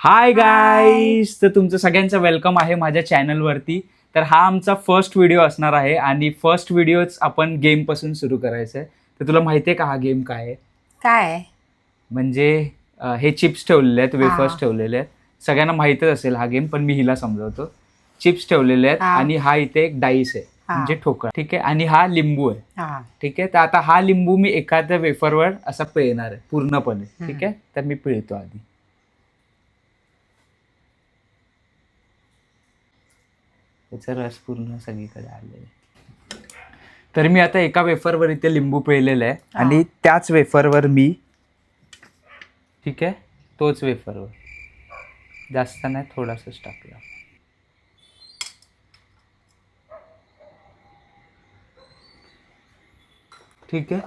Hi guys, तर तुमचं सगळ्यांचं वेलकम आहे माझ्या चॅनलवरती. तर हा आमचा फर्स्ट व्हिडिओ असणार आहे आणि फर्स्ट व्हिडिओच आपण गेमपासून सुरू करायचं आहे. तर तुला माहिती आहे का हा गेम काय आहे? काय म्हणजे हे चिप्स ठेवलेले आहेत, वेफर्स हा. ठेवलेले आहेत. सगळ्यांना माहीतच असेल हा गेम, पण मी हिला समजावतो. चिप्स ठेवलेले आहेत हा. आणि हा इथे एक डाईस आहे, हा. म्हणजे ठोकळा, ठीक आहे. आणि हा लिंबू आहे, हा. ठीक आहे. तर आता हा लिंबू मी एखाद्या वेफरवर असा पिळणार आहे पूर्णपणे, ठीक आहे. तर मी पिळतो आधी. त्याचा रस पूर्ण सगळीकडे आलेला आहे. तर मी आता एका वेफरवर इथे लिंबू पिळलेला आहे आणि त्याच वेफरवर मी, ठीक आहे, तोच वेफरवर जास्त नाही, थोडासाच टाकला. ठीक आहे.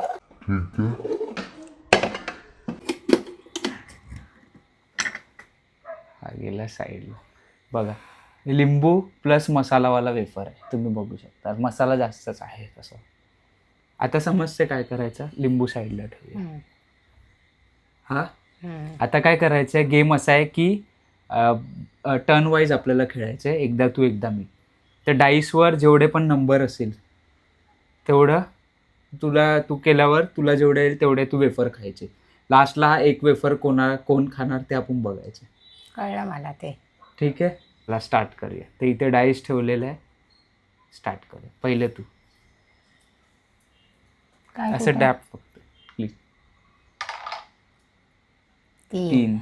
हा गेला साईडला. बघा, लिंबू प्लस मसालावाला वेफर आहे, तुम्ही बघू शकता. मसाला जास्तच आहे तसं. आता समजते काय करायचं. लिंबू साईडला ठेवूया. हा, आता काय करायचं आहे, गेम असा आहे की टर्न वाईज आपल्याला खेळायचं आहे. एकदा तू एकदा मी. तर डाईसवर जेवढे पण नंबर असेल तेवढं तू केल्यावर तुला जेवढे येईल तेवढे तू वेफर खायचे. लास्टला हा एक वेफर कोण खाणार ते आपण बघायचं. कळलं मला ते. ठीक आहे, ला स्टार्ट करूया. तर इथे डाईस ठेवलेलं आहे, स्टार्ट करूया. पहिले तू काय असं कुठं? डॅप फक्त क्लिक. 3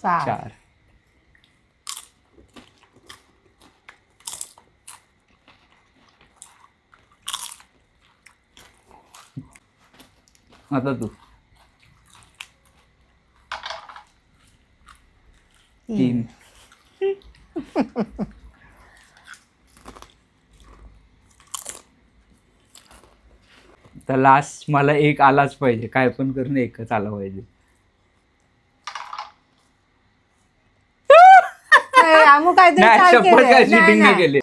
4 4 आता तू 3 तर लास्ट मला एक आलाच पाहिजे, काय पण करून एकच आला पाहिजे. आमू काहीतरी नाही, चाल शपथ केलंय. काय नाही, चिटिंग नाही नाही. केली.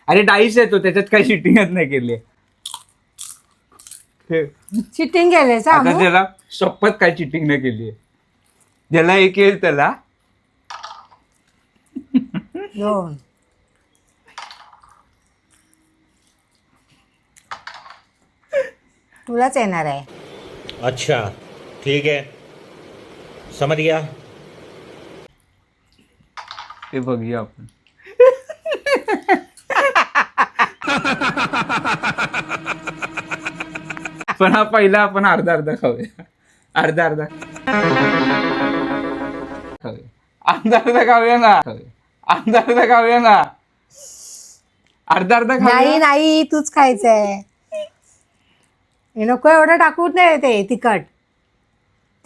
अरे डाईस आहे तो, त्याच्यात काही चिटिंगच नाही केली. चिटिंग केलंयस आता आमू? त्याला शपथ काय चिटिंग नाही केली. ज्याला एक येईल त्याला 2 तुलाच येणार आहे. अच्छा ठीक है, समझ गया. ते बघूया आपण. पण हा पहिला आपण अर्धा अर्धा खाऊया. अर्धा अर्धा खाऊया ना. अर्धा अर्धा खाऊया ना. अर्धा अर्धा नाही खाऊया. नाही, तूच खायचंय. हे नको एवढं टाकूच नाही. ते तिखट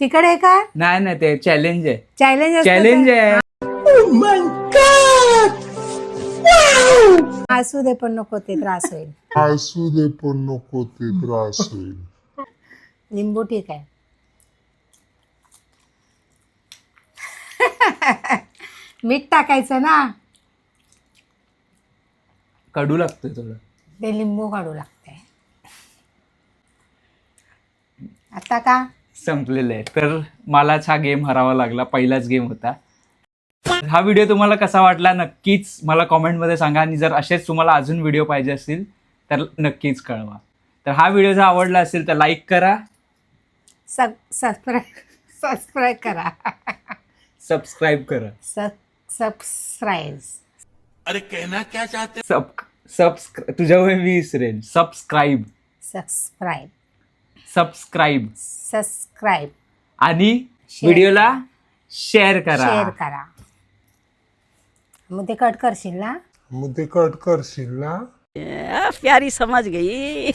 तिखट आहे का? नाही नाही, ते चॅलेंज आहे. चॅलेंज चॅलेंज आहे. असू दे पण नको, ते त्रास होईल. असू दे पण नको, ते त्रास होईल. लिंबू ठीक आहे. मीठ टाकायचं ना. कडू लागतोय थोडं. ते लिंबू काढू लागतंय. आता का संपलेलं आहे. तर मलाच हा गेम हरावा लागला. पहिलाच गेम होता. हा व्हिडिओ तुम्हाला कसा वाटला नक्कीच मला कॉमेंटमध्ये सांगा. आणि जर असेच तुम्हाला अजून व्हिडिओ पाहिजे असतील तर नक्कीच कळवा. तर हा व्हिडिओ जर आवडला असेल तर लाईक करा, सबस्क्राईब करा. सबस्क्राईब करा. सबस्क्राईब. अरे कहना क्या चाहते. तुझ्यामुळे मी विसरेन. सबस्क्राईब आणि व्हिडिओला शेअर शेअर करा. करा. मग ते कट करशील ना? मग ते कट करशील ना? प्यारी समझ गई.